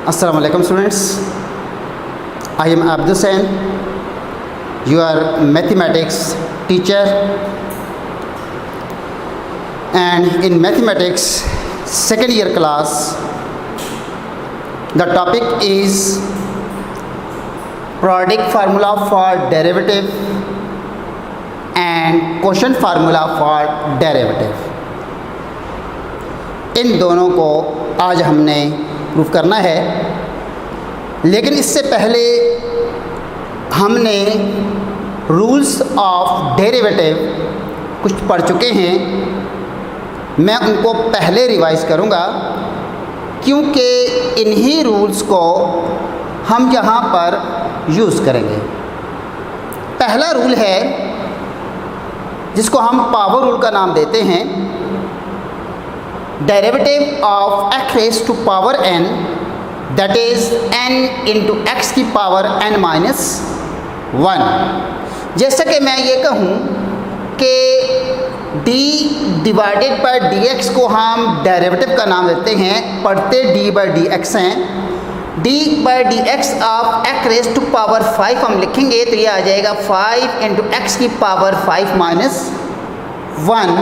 Assalamu alaikum students. I am Abdul Sen, your mathematics teacher, and in mathematics second year class the topic is product formula for derivative and quotient formula for derivative. इन दोनों को आज हमने proof करना है, लेकिन इससे पहले हमने रूल्स ऑफ डेरिवेटिव कुछ पढ़ चुके हैं। मैं उनको पहले रिवाइज़ करूँगा क्योंकि इन्हीं रूल्स को हम यहाँ पर यूज़ करेंगे। पहला रूल है जिसको हम पावर रूल का नाम देते हैं, derivative of x raise to power n, that is n into X की पावर n माइनस 1। जैसा कि मैं ये कहूँ कि d डिवाइडेड बाय dx को हम डेरिवेटिव का नाम देते हैं, पढ़ते d बाई डी एक्स हैं। d by D X of x raise to power 5 हम लिखेंगे तो ये आ जाएगा 5 इंटू एक्स की पावर 5 माइनस 1।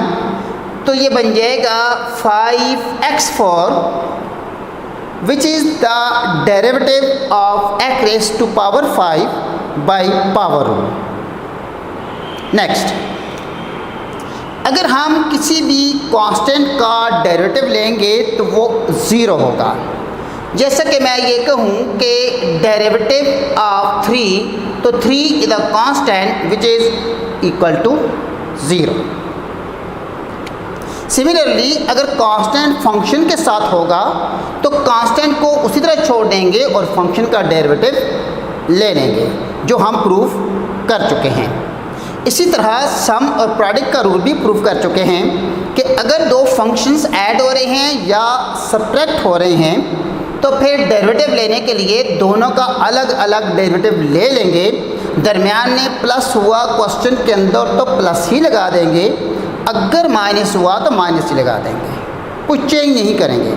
तो ये बन जाएगा 5x4 which is the derivative of x raise to power 5 by power rule. Next, अगर हम किसी भी कांस्टेंट का डेरिवेटिव लेंगे तो वो ज़ीरो होगा। जैसा कि मैं ये कहूँ कि डेरिवेटिव ऑफ 3, तो 3 is a constant which is equal to 0। Similarly अगर कांस्टेंट फंक्शन के साथ होगा तो कांस्टेंट को उसी तरह छोड़ देंगे और फंक्शन का डेरिवेटिव ले लेंगे, जो हम प्रूफ कर चुके हैं। इसी तरह सम और प्रोडक्ट का रूल भी प्रूफ कर चुके हैं कि अगर दो फंक्शंस ऐड हो रहे हैं या सब्ट्रैक्ट हो रहे हैं तो फिर डेरिवेटिव लेने के लिए दोनों का अलग अलग डेरिवेटिव ले लेंगे। दरमियान में प्लस हुआ क्वेश्चन के अंदर तो प्लस ही लगा देंगे, अगर माइनस हुआ तो माइनस ही लगा देंगे, कुछ चेंज नहीं करेंगे।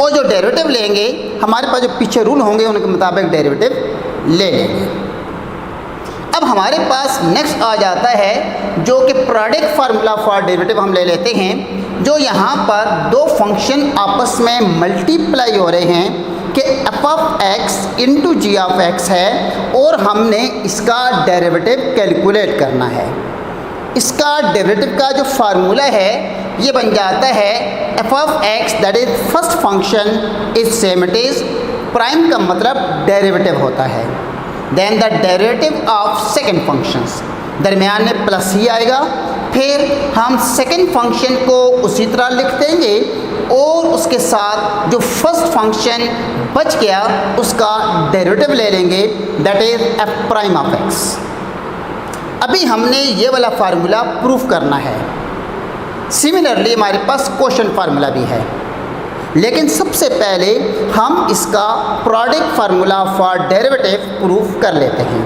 और जो डेरिवेटिव लेंगे हमारे पास जो पीछे रूल होंगे उनके मुताबिक डेरिवेटिव ले लेंगे। अब हमारे पास नेक्स्ट आ जाता है जो कि प्रोडक्ट फार्मूला फॉर डेरिवेटिव हम ले लेते हैं, जो यहाँ पर दो फंक्शन आपस में मल्टीप्लाई हो रहे हैं कि F of X into G of X है और हमने इसका डेरिवेटिव कैलकुलेट करना है। इसका डेरिवेटिव का जो फार्मूला है ये बन जाता है F of X that is first function is same it is, prime का मतलब डेरिवेटिव होता है, then the derivative of second functions, दरमियान में प्लस ही आएगा। फिर हम सेकंड फंक्शन को उसी तरह लिख देंगे और उसके साथ जो फर्स्ट फंक्शन बच गया उसका डेरिवेटिव ले लेंगे, that is F prime of x. अभी हमने ये वाला फार्मूला प्रूफ करना है। सिमिलरली हमारे पास क्वोशंट फार्मूला भी है, लेकिन सबसे पहले हम इसका product formula for derivative proof कर लेते हैं।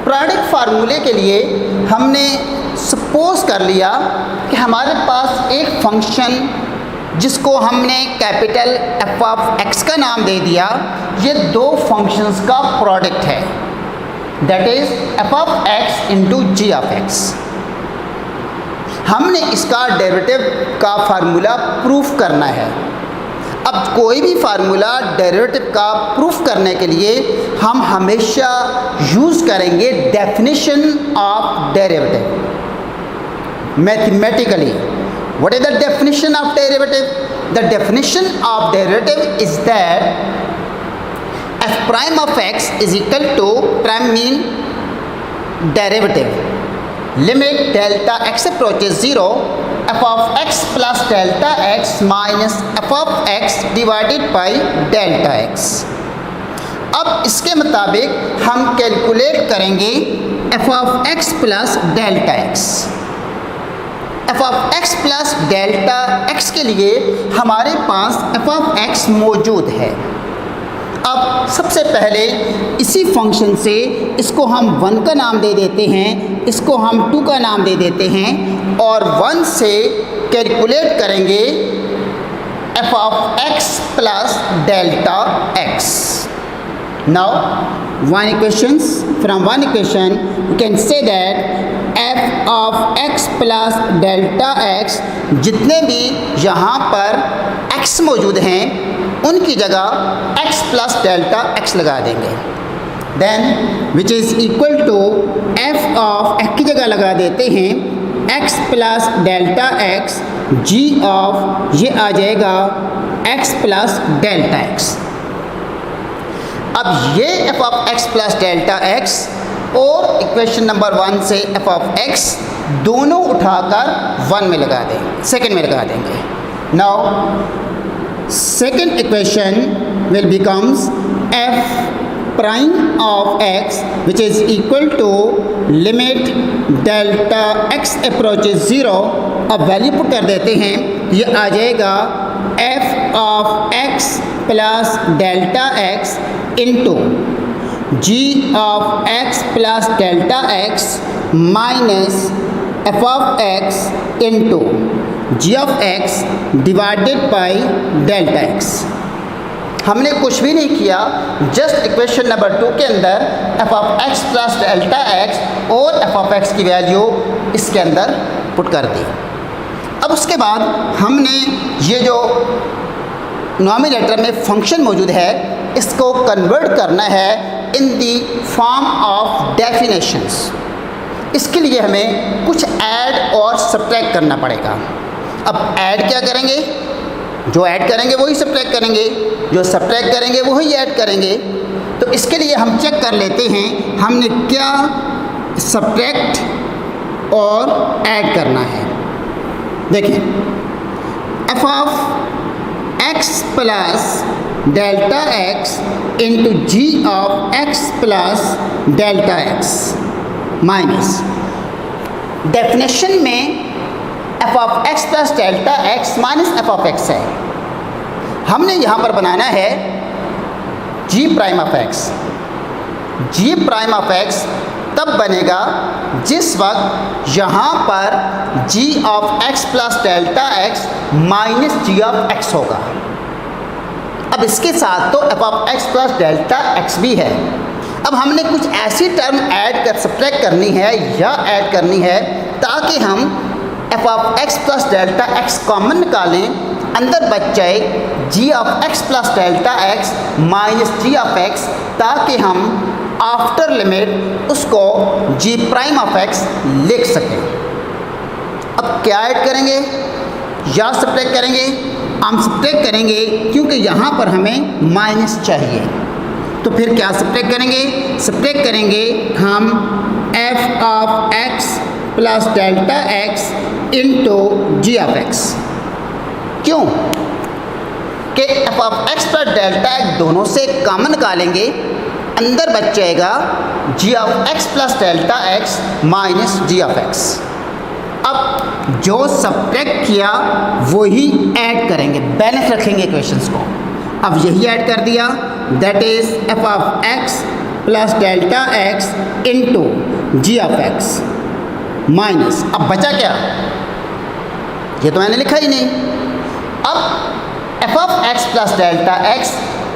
प्रोडक्ट फार्मूले के लिए हमने सपोज कर लिया कि हमारे पास एक फंक्शन जिसको हमने कैपिटल एफ ऑफ एक्स का नाम दे दिया, ये दो फंक्शंस का प्रोडक्ट है, that is F of X into G of X. हमने इसका डेरिवेटिव का फार्मूला प्रूफ करना है। अब कोई भी फार्मूला डेरिवेटिव का प्रूफ करने के लिए हम हमेशा यूज़ करेंगे definition of derivative. Mathematically what is the definition of derivative? The definition of derivative is that f prime of x is equal to, prime mean derivative, limit delta x approaches 0, f of x plus delta x minus f of x divided by delta x। अब इसके मुताबिक हम calculate करेंगे f of x plus delta x। f of x plus delta x के लिए हमारे पास f of x मौजूद है। अब सबसे पहले इसी फंक्शन से इसको हम 1 का नाम दे देते हैं, इसको हम 2 का नाम दे देते हैं और 1 से कैलकुलेट करेंगे f of x plus delta x. Now one equations, from one equation you can say that f of x plus delta x, जितने भी यहाँ पर x मौजूद हैं उनकी जगह x plus delta x लगा देंगे, then which is equal to f of x की जगह लगा देते हैं x plus delta x, g of ये आ जाएगा x प्लस डेल्टा x। अब ये f of x plus delta x और इक्वेशन नंबर 1 से f ऑफ x दोनों उठाकर 1 में लगा देंगे, सेकंड में लगा देंगे। Now second equation will becomes f prime of x which is equal to limit delta x approaches 0। अब वैल्यू पुट कर देते हैं, ये आ जाएगा f of x plus delta x into g of x plus delta x minus f of x into g of x divided by delta x। हमने कुछ भी नहीं किया, जस्ट इक्वेशन नंबर 2 के अंदर f of x plus delta x और f of x की value इसके अंदर पुट कर दी। अब उसके बाद हमने ये जो नॉमिनेटर में फंक्शन मौजूद है इसको कन्वर्ट करना है इन दी फॉर्म ऑफ डेफिनेशंस। इसके लिए हमें कुछ ऐड और सब्ट्रैक्ट करना पड़ेगा। अब ऐड क्या करेंगे, जो ऐड करेंगे वही सब्ट्रैक्ट करेंगे, जो सब्ट्रैक्ट करेंगे वही ऐड करेंगे। तो इसके लिए हम चेक कर लेते हैं हमने क्या सब्ट्रैक्ट और ऐड करना है। देखिए f of x plus delta x into g of x plus delta x minus definition में f of x plus delta x minus f of x है। हमने यहाँ पर बनाना है g prime of x। g prime of x तब बनेगा जिस वक्त यहाँ पर g of x plus delta x minus g of x होगा। अब इसके साथ तो f of x plus delta x भी है। अब हमने कुछ ऐसी टर्म ऐड कर सब्ट्रैक्ट करनी है या ऐड करनी है ताकि हम f of x plus delta x common निकालें, अंदर बच जाए g of x plus delta x minus g of x, ताकि हम आफ्टर लिमिट उसको g प्राइम ऑफ x लिख सकें। अब क्या ऐड करेंगे या सब्ट्रैक्ट करेंगे? हम सब्ट्रैक्ट करेंगे क्योंकि यहाँ पर हमें माइनस चाहिए। तो फिर क्या सब्ट्रैक्ट करेंगे? सब्ट्रैक्ट करेंगे हम f of x plus delta x into G of x। क्यों कि f of x plus delta x दोनों से कॉमन निकालेंगे, अंदर बच जाएगा g of x plus delta x minus g of x। अब जो सब्ट्रैक्ट किया वही ऐड करेंगे, बैलेंस रखेंगे इक्वेशंस को। अब यही ऐड कर दिया, दैट is f of x plus delta x into G of x minus, अब बचा क्या? ये तो मैंने लिखा ही नहीं। अब f of x plus delta x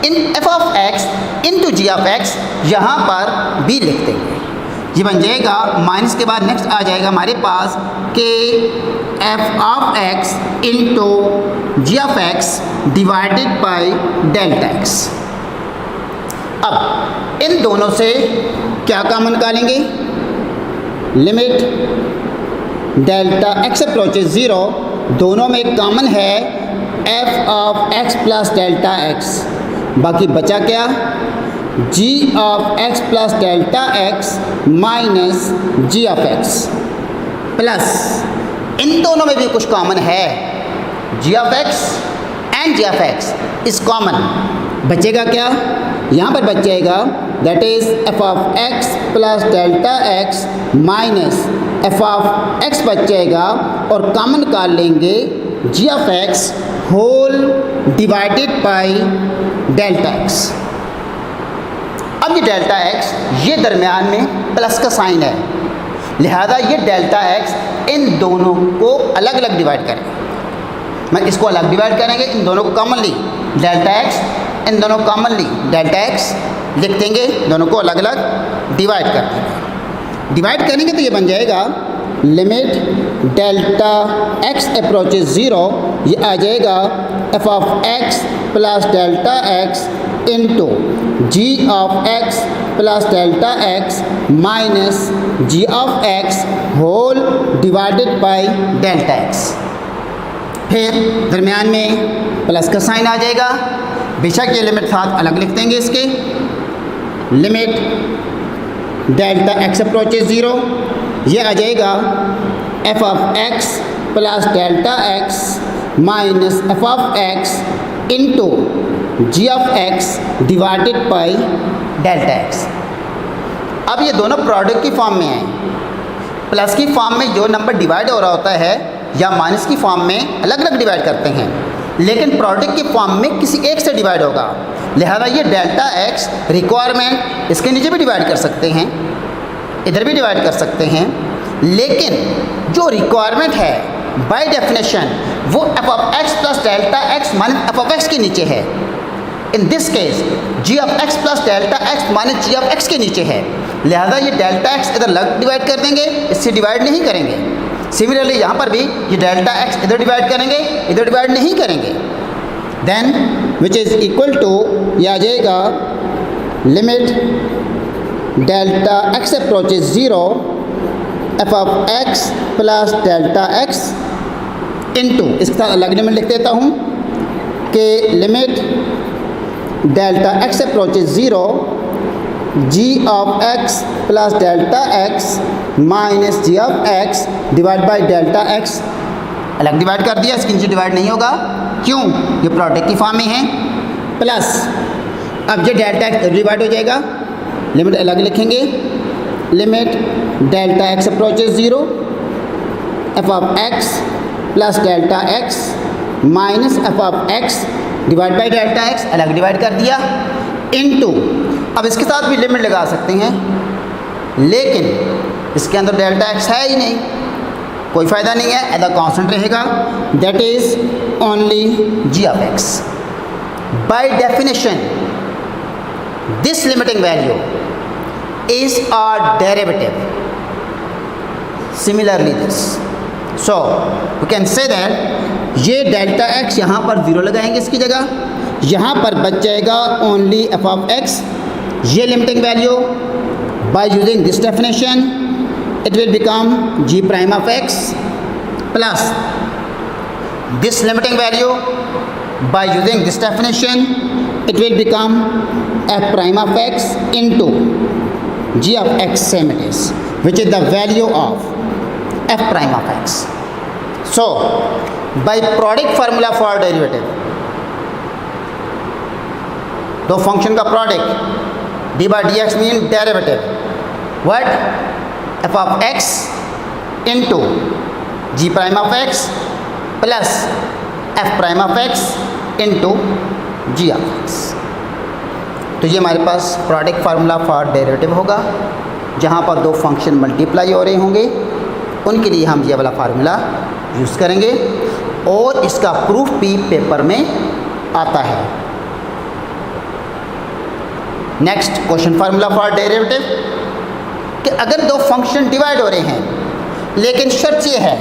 in f of x into G of x यहाँ पर भी लिख देंगे। ये बन जाएगा, माइनस के बाद नेक्स्ट आ जाएगा हमारे पास कि f of x into G of x divided by delta x। अब इन दोनों से क्या कॉमन निकालेंगे? लिमिट डेल्टा x अप्रोचेज 0, दोनों में कॉमन है f of x plus delta x। बाकी बचा क्या? g of x plus delta x minus g of x plus इन दोनों में भी कुछ कॉमन है, g of x and g of x is common. बचेगा क्या? यहाँ पर बच जाएगा that is f of x plus delta x minus f of x बच जाएगा और कॉमन निकाल लेंगे g of x whole divided by delta x। अब ये डेल्टा x ये दरमियान में प्लस का साइन है, लिहाजा ये डेल्टा x इन दोनों को अलग अलग डिवाइड करें। मैं इसको अलग डिवाइड करेंगे, इन दोनों को कॉमनली डेल्टा एक्स, इन दोनों को कॉमनली डेल्टा एक्स लिख देंगे, दोनों को अलग अलग डिवाइड कर देंगे। डिवाइड करेंगे तो ये बन जाएगा लिमिट डेल्टा एक्स अप्रोचेज 0, ये आ जाएगा F of X plus delta X into G of X plus delta X minus G of X whole divided by delta X. फिर दरमियान में प्लस का साइन आ जाएगा, बेशक ये लिमिट साथ अलग लिख देंगे इसके। लिमिट डेल्टा एक्स अप्रोचेज 0, ये आ जाएगा F of X plus delta X minus F of X into G of X divided by delta X. अब ये दोनों प्रोडक्ट की फॉर्म में हैं। प्लस की फॉर्म में जो नंबर डिवाइड हो रहा होता है या माइनस की फॉर्म में अलग अलग डिवाइड करते हैं, लेकिन प्रोडक्ट की फॉर्म में किसी एक से डिवाइड होगा। लिहाजा ये डेल्टा एक्स रिक्वायरमेंट इसके नीचे भी डिवाइड कर सकते हैं, इधर भी डिवाइड कर सकते हैं, लेकिन जो रिक्वायरमेंट है बाय डेफिनेशन वो F of X plus delta X minus F of X के नीचे है। In this case G of X plus delta X minus G of X के नीचे है। लिहाजा ये डेल्टा एक्स इधर अलग डिवाइड कर देंगे, इससे डिवाइड नहीं करेंगे। सिमिलरली यहाँ पर भी ये डेल्टा एक्स इधर डिवाइड करेंगे, इधर डिवाइड नहीं करेंगे। Then which is equal to, ये आ जाएगा limit delta X approaches 0 F of X plus delta X into, इसके साथ अलग लिमिट लिख देता हूँ कि limit delta X approaches 0 G of X plus delta X minus G of X divide by delta X. अलग डिवाइड कर दिया, इसके नीचे डिवाइड नहीं होगा, क्यों? ये प्रोडक्ट की फॉर्म में है। प्लस अब ये डेल्टा एक्स डिवाइड हो जाएगा, लिमिट अलग लिखेंगे। Limit delta X approaches 0 F of X plus delta X minus F of X divide by delta X, अलग डिवाइड कर दिया, इनटू, अब इसके साथ भी लिमिट लगा सकते हैं, लेकिन इसके अंदर डेल्टा एक्स है ही नहीं, कोई फ़ायदा नहीं है, एज अ कांस्टेंट रहेगा, that is only G of X. By definition this limiting value is a derivative. Similarly this, so we can say that ये डेल्टा एक्स यहाँ पर 0 लगाएंगे इसकी जगह, यहाँ पर बच जाएगा ओनली एफ ऑफ एक्स। ये limiting value by using this definition it will become G prime of X plus this limiting value by using this definition it will become F prime of X into g of x, same it is, which is the value of f prime of x. So by product formula for derivative, तो function का product d by dx mean derivative, what? f of x into g prime of x plus f prime of x into g of x। तो ये हमारे पास product formula for derivative होगा, जहाँ पर दो function multiply हो रहे होंगे, उनके लिए हम ये वाला फार्मूला यूज़ करेंगे, और इसका प्रूफ भी पेपर में आता है। Next question formula for derivative, कि अगर दो फंक्शन डिवाइड हो रहे हैं, लेकिन शर्त ये है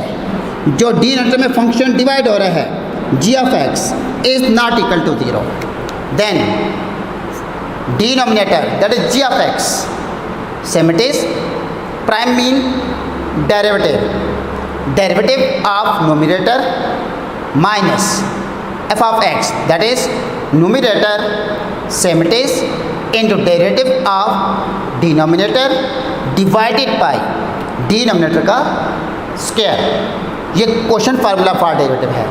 जो डिनोमिनेटर में फंक्शन डिवाइड हो रहा है G of x is not equal to 0, then denominator, that is g of x, same it is, prime mean derivative, derivative of numerator minus f of x, that is numerator, same it is, into derivative of denominator divided by denominator का square। ये question formula for derivative है,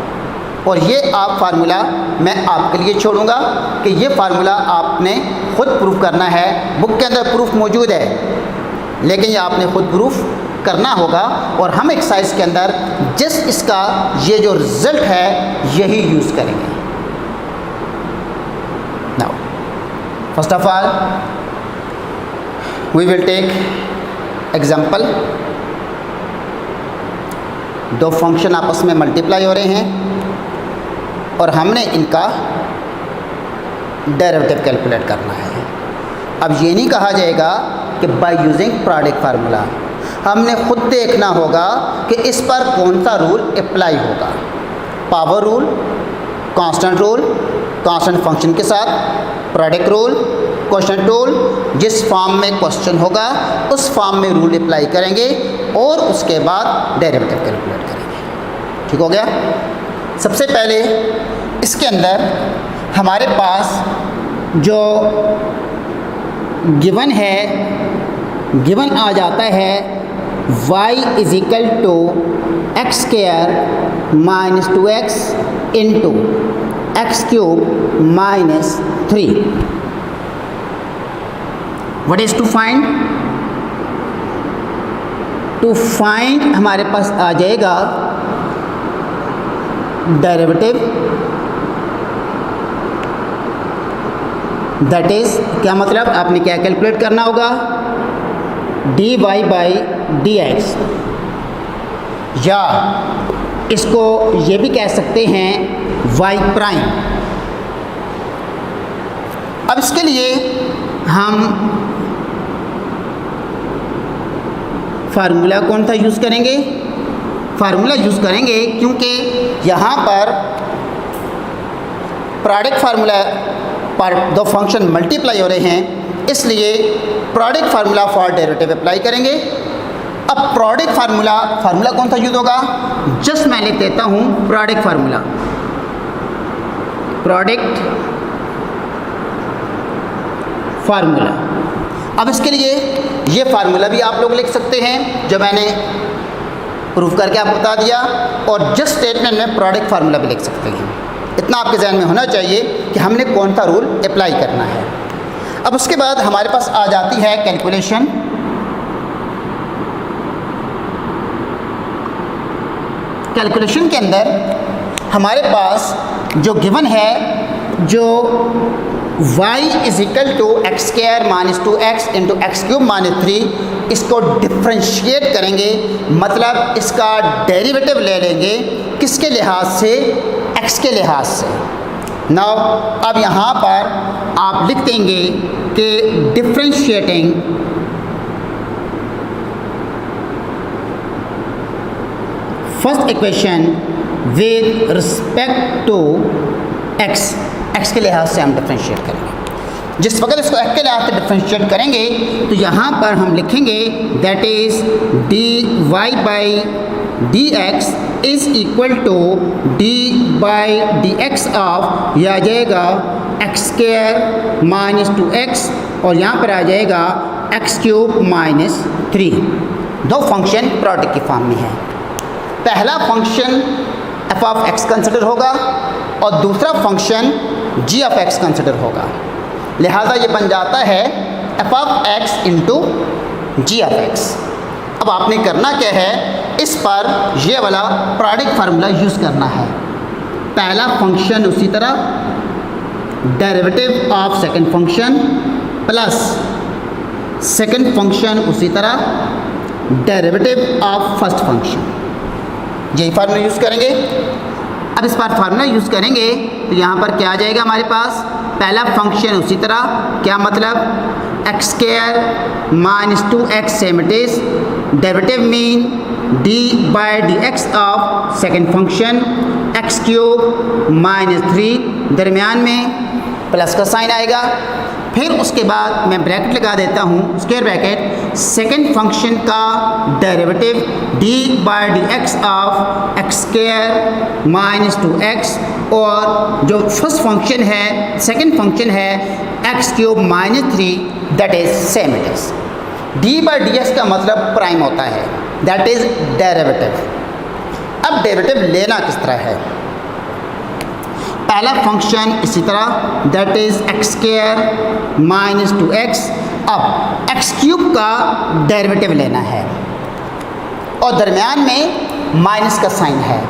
और ये आप formula मैं आपके लिए छोड़ूंगा कि ये फार्मूला आपने खुद प्रूफ करना है। बुक के अंदर प्रूफ मौजूद है, लेकिन ये आपने खुद प्रूफ करना होगा, और हम एक्सरसाइज के अंदर जिस इसका ये जो रिज़ल्ट है यही यूज़ करेंगे। Now first of all we will take example. दो फंक्शन आपस में मल्टीप्लाई हो रहे हैं, और हमने इनका डेरिवेटिव कैलकुलेट करना है। अब ये नहीं कहा जाएगा कि बाय यूजिंग प्रोडक्ट फार्मूला, हमने खुद देखना होगा कि इस पर कौन सा रूल अप्लाई होगा। Power rule, constant rule, constant function के साथ प्रोडक्ट रूल, क्वोशंट रूल, जिस फॉर्म में क्वेश्चन होगा उस फॉर्म में रूल अप्लाई करेंगे और उसके बाद डेरिवेटिव कैलकुलेट करेंगे। ठीक हो गया। सबसे पहले इसके अंदर हमारे पास जो गिवन है, गिवन आ जाता है y is equal to x square minus 2x into x cube minus 3। What is to find? To find हमारे पास आ जाएगा डेरिवेटिव, दैट इज क्या मतलब, आपने क्या कैलकुलेट करना होगा, dy बाई dx, या इसको ये भी कह सकते हैं y प्राइम। अब इसके लिए हम फार्मूला कौन सा यूज़ करेंगे? फार्मूला यूज़ करेंगे क्योंकि यहाँ पर प्रोडक्ट फार्मूला पर दो फंक्शन मल्टीप्लाई हो रहे हैं, इसलिए product formula for derivative apply करेंगे। अब प्रोडक्ट फार्मूला कौन सा यूज़ होगा? जस्ट मैं लिख देता हूँ प्रोडक्ट फार्मूला, प्रोडक्ट फार्मूला। अब इसके लिए ये फार्मूला भी आप लोग लिख सकते हैं जो मैंने प्रूफ करके आपको बता दिया, और जस्ट स्टेटमेंट में प्रोडक्ट फार्मूला भी लिख सकते हैं। इतना आपके जहन में होना चाहिए कि हमने कौन सा रूल अप्लाई करना है। अब उसके बाद हमारे पास आ जाती है कैलकुलेशन। कैलकुलेशन के अंदर हमारे पास जो गिवन है, जो y is equal to x square minus 2x into x cube minus 3, इसको डिफ्रेंशिएट करेंगे, मतलब इसका डेरिवेटिव ले लेंगे किसके लिहाज से? x के लिहाज से। नाउ अब यहाँ पर आप लिख देंगे कि differentiating first equation with respect to x, x के लिहाज से हम डिफ्रेंशिएट करेंगे। जिस वक्त इसको x के लिहाज से डिफ्रेंशिएट करेंगे तो यहाँ पर हम लिखेंगे that is dy by dx is equal to dy by dx of, यह आ जाएगा एक्स स्क्वायर माइनस 2x और यहाँ पर आ जाएगा एक्स क्यूब माइनस 3। दो फंक्शन प्रोडक्ट की फॉर्म में है। पहला function f of x consider होगा और दूसरा function g of x consider होगा, लिहाजा ये बन जाता है f of x into G of x। अब आपने करना क्या है, इस पर ये वाला प्रोडक्ट फार्मूला यूज़ करना है। पहला फंक्शन उसी तरह derivative of second function plus second function उसी तरह डेरिवेटिव ऑफ फर्स्ट फंक्शन, यही फार्मूला यूज़ करेंगे। अब इस पर फार्मूला यूज़ करेंगे तो यहाँ पर क्या आ जाएगा हमारे पास, पहला फंक्शन उसी तरह, क्या मतलब x square minus 2x same it is, derivative mean d by D X of second function x cube minus 3, दरमियान में प्लस का साइन आएगा। फिर उसके बाद मैं ब्रैकेट लगा देता हूँ, स्क्वायर ब्रैकेट, सेकेंड फंक्शन का derivative d by D X of x square minus 2x, और जो फर्स्ट फंक्शन है, सेकेंड फंक्शन है x cube minus 3, that is same it is. d by D x का मतलब प्राइम होता है, that is derivative. अब डेरिवेटिव लेना किस तरह है, पहला फंक्शन इसी तरह that is x square minus 2x, अब एक्स क्यूब का डेरिवेटिव लेना है और दरमियान में माइनस का साइन है।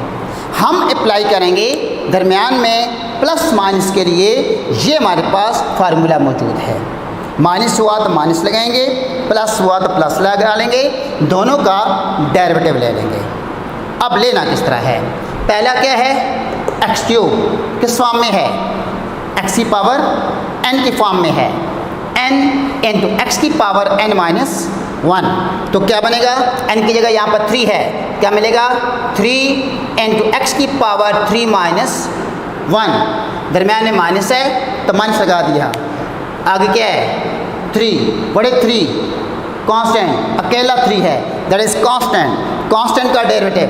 हम अप्लाई करेंगे दरमियान में प्लस माइनस के लिए, ये हमारे पास फार्मूला मौजूद है। माइनस हुआ तो माइनस लगाएंगे, प्लस हुआ तो प्लस लगा लेंगे, दोनों का डेरिवेटिव ले लेंगे। अब लेना किस तरह है, पहला क्या है एक्स क्यूब किस फॉर्म में है, एक्स की पावर n की फॉर्म में है, n इंटू एक्स की पावर n माइनस 1। तो क्या बनेगा, n की जगह यहाँ पर 3 है, क्या मिलेगा 3 इंटू एक्स की पावर 3 माइनस 1, दरम्यान में माइनस है तो माइनस लगा दिया, आगे क्या है 3, बड़े 3 कांस्टेंट, अकेला 3 है, दैट इज कांस्टेंट, कांस्टेंट का डेरिवेटिव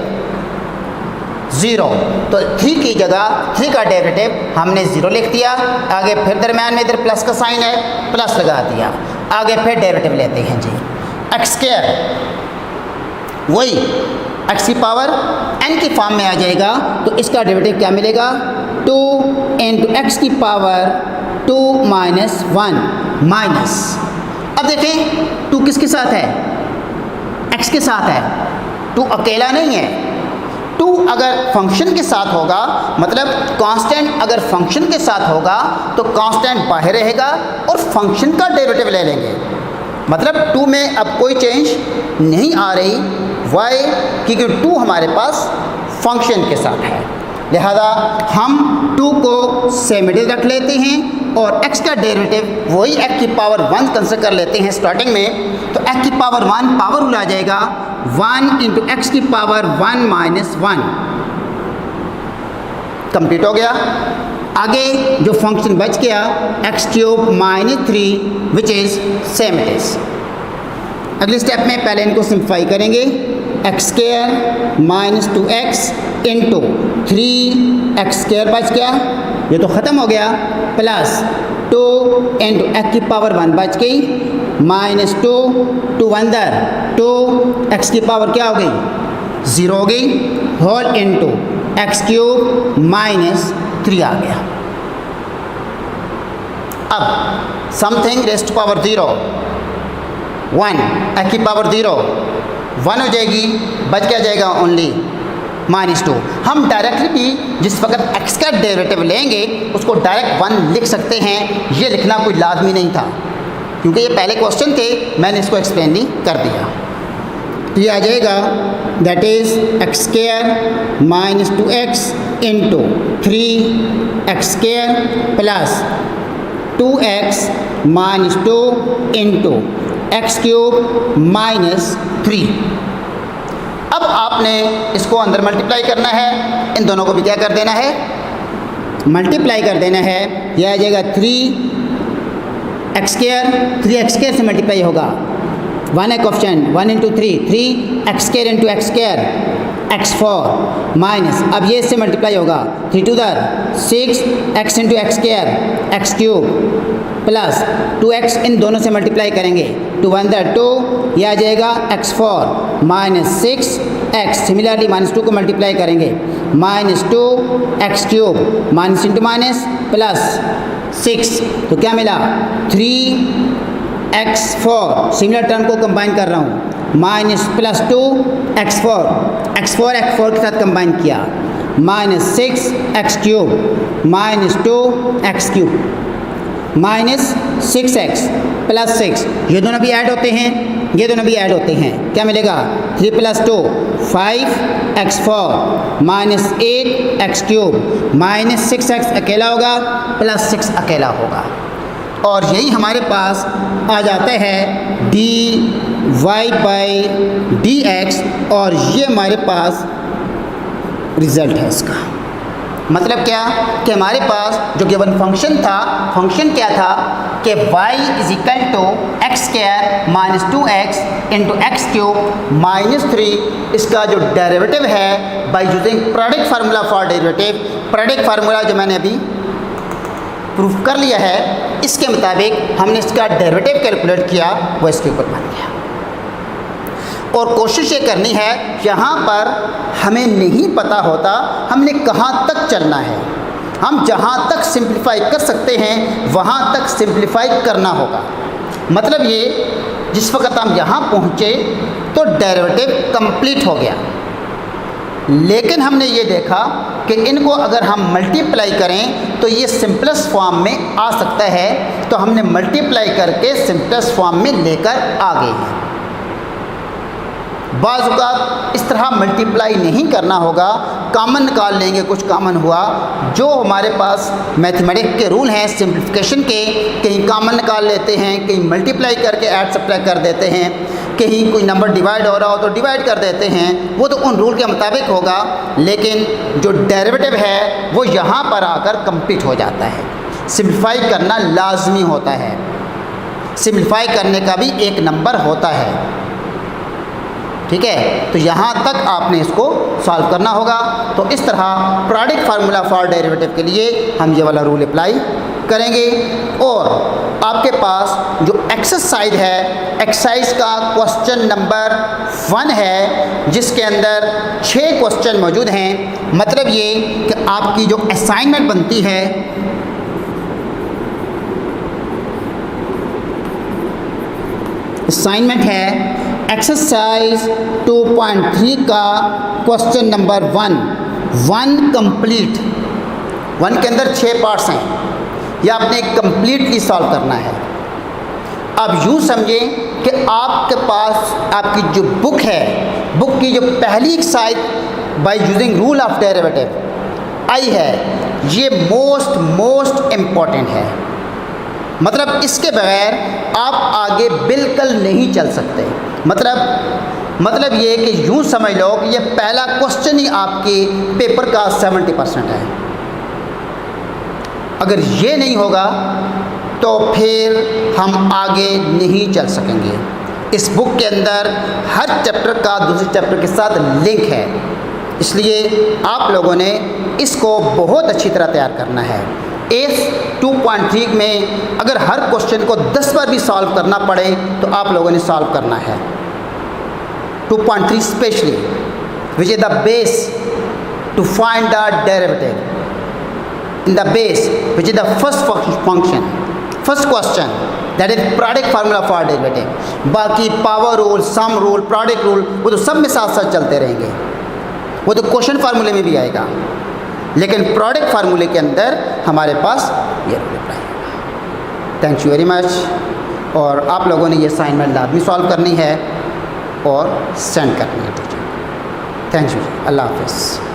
0, तो 3 की जगह 3 का डेरिवेटिव हमने 0 लिख दिया, आगे फिर दरम्यान में इधर प्लस का साइन है, प्लस लगा दिया, आगे फिर डेरिवेटिव लेते हैं जी, एक्स स्क्वायर वही एक्स की पावर n की फॉर्म में आ जाएगा, तो इसका डेरिवेटिव क्या मिलेगा 2 इंटू एक्स की पावर 2 माइनस 1 माइनस, अब देखें 2 किसके साथ है, x के साथ है, 2 अकेला नहीं है, 2 अगर फंक्शन के साथ होगा, मतलब कांस्टेंट अगर फंक्शन के साथ होगा तो कांस्टेंट बाहर रहेगा और फंक्शन का डेरिवेटिव ले लेंगे, मतलब 2 में अब कोई चेंज नहीं आ रही, वाई क्योंकि 2 हमारे पास फंक्शन के साथ है, लिहाजा हम 2 को सेमेटिव रख लेते हैं और x का डेरिवेटिव वही x की पावर 1 कंसिडर कर लेते हैं स्टार्टिंग में, तो x की पावर 1 पावर रूल आ जाएगा 1 इंटू एक्स की पावर 1 माइनस 1, कंप्लीट हो गया। आगे जो फंक्शन बच गया x cube minus 3 which is same it is. अगले स्टेप में पहले इनको सिंप्लीफाई करेंगे, x square minus 2x into 3x square बच गया, ये तो ख़त्म हो गया, प्लस 2 इंटू एक्स की पावर 1 बच गई, माइनस 2 अंदर 2 एक्स की पावर क्या हो गई 0 हो गई, whole into x cube minus 3 आ गया। अब something raised to power 0 1 x की पावर 0 1 हो जाएगी, बच क्या जाएगा ओनली माइनस 2। हम डायरेक्टली भी जिस वक्त x का डेरिवेटिव लेंगे उसको डायरेक्ट 1 लिख सकते हैं, ये लिखना कोई लाजमी नहीं था क्योंकि ये पहले क्वेश्चन थे, मैंने इसको एक्सप्लेन भी कर दिया। तो ये आ जाएगा that is x square minus 2x into 3x square plus 2x minus 2 into x cube minus 3। अब आपने इसको अंदर मल्टीप्लाई करना है, इन दोनों को भी क्या कर देना है मल्टीप्लाई कर देना है, यह आ जाएगा 3x स्क्वायर 3x स्क्वायर से मल्टीप्लाई होगा, 1 है coefficient 1 into 3x square into x square x4 minus, अब ये इससे मल्टीप्लाई होगा 3 टू दर 6x into x square x cube plus 2x, इन दोनों से मल्टीप्लाई करेंगे 2 1 दर 2, यह आ जाएगा x4 minus 6x, similarly minus 2 को मल्टीप्लाई करेंगे minus 2x cube minus into minus plus 6, तो क्या मिला 3x4, सिमिलर टर्म को कंबाइन कर रहा हूँ, माइनस प्लस 2x4 के साथ कंबाइन किया minus 6x cube minus 2x cube minus 6x plus 6, ये दोनों भी ऐड होते हैं, ये दोनों भी ऐड होते हैं, क्या मिलेगा 3 plus 2 5x4 minus 8x cube minus 6x अकेला होगा प्लस 6 अकेला होगा, और यही हमारे पास आ जाता है dy/dx, और ये हमारे पास रिज़ल्ट है इसका। मतलब क्या कि हमारे पास जो गिवन फंक्शन था, फंक्शन क्या था कि y is equal to x square minus 2x into x cube minus 3, इसका जो डेरिवेटिव है by using product formula for derivative, product formula जो मैंने अभी प्रूफ कर लिया है, इसके मुताबिक हमने इसका डेरिवेटिव कैलकुलेट किया, वो इसके ऊपर बन गया। और कोशिश ये करनी है, यहाँ पर हमें नहीं पता होता हमने कहाँ तक चलना है, हम जहाँ तक सिंप्लीफाई कर सकते हैं वहाँ तक सिंप्लीफाई करना होगा। मतलब ये जिस वक्त हम यहाँ पहुँचे तो डेरिवेटिव कंप्लीट हो गया, लेकिन हमने ये देखा कि इनको अगर हम मल्टीप्लाई करें तो ये सिंपलेस्ट फॉर्म में आ सकता है, तो हमने मल्टीप्लाई करके सिंपलेस्ट फॉर्म में लेकर आ गए हैं। बाज़ औक़ात इस तरह मल्टीप्लाई नहीं करना होगा, कॉमन निकाल लेंगे, कुछ कॉमन हुआ, जो हमारे पास मैथमेटिक्स के रूल हैं सिंप्लीफिकेशन के, कहीं कॉमन निकाल लेते हैं, कहीं मल्टीप्लाई करके ऐड सब्ट्रैक्ट कर देते हैं, कहीं कोई नंबर डिवाइड हो रहा हो तो डिवाइड कर देते हैं, वो तो उन रूल के मुताबिक होगा, लेकिन जो डेरिवेटिव है वो यहाँ पर आकर कंप्लीट हो जाता है। सिंप्लीफाई करना लाजमी होता है, सिंप्लीफाई करने का भी एक नंबर होता है, ठीक है। तो यहाँ तक आपने इसको सॉल्व करना होगा। तो इस तरह प्रोडक्ट फार्मूला फॉर डेरिवेटिव के लिए हम ये वाला रूल अप्लाई करेंगे। और आपके पास जो एक्सरसाइज है, एक्सरसाइज का क्वेश्चन नंबर 1 है, जिसके अंदर 6 क्वेश्चन मौजूद हैं। मतलब ये कि आपकी जो असाइनमेंट बनती है, असाइनमेंट है एक्सरसाइज 2.3 का क्वेश्चन नंबर 1 कंप्लीट। 1 के अंदर 6 पार्ट्स हैं, यह आपने कंप्लीटली सॉल्व करना है। अब यूँ समझें कि आपके पास आपकी जो बुक है, बुक की जो पहली exercise by using rule of derivative आई है, ये मोस्ट इम्पॉर्टेंट है। मतलब इसके बगैर आप आगे बिल्कुल नहीं चल सकते। मतलब ये कि यूँ समझ लो कि ये पहला क्वेश्चन ही आपके पेपर का 70% है। अगर ये नहीं होगा तो फिर हम आगे नहीं चल सकेंगे। इस बुक के अंदर हर चैप्टर का दूसरे चैप्टर के साथ लिंक है, इसलिए आप लोगों ने इसको बहुत अच्छी तरह तैयार करना है। इस 2.3 में अगर हर क्वेश्चन को 10 बार भी सॉल्व करना पड़े तो आप लोगों ने सॉल्व करना है। 2.3 specially which is the base to find the derivative in the base which is the first question, that is product formula for derivative. बाकी power rule, sum rule, product rule वो तो सब में साथ साथ चलते रहेंगे, वो तो क्वेश्चन फार्मूले में भी आएगा, लेकिन प्रोडक्ट फार्मूले के अंदर हमारे पास ये रूल अप्लाई होगा। Thank you very much. और आप लोगों ने ये असाइनमेंट लाजमी सॉल्व करनी है और सेंड करनी है टीचर। थैंक यू, अल्लाह हाफ़िज़।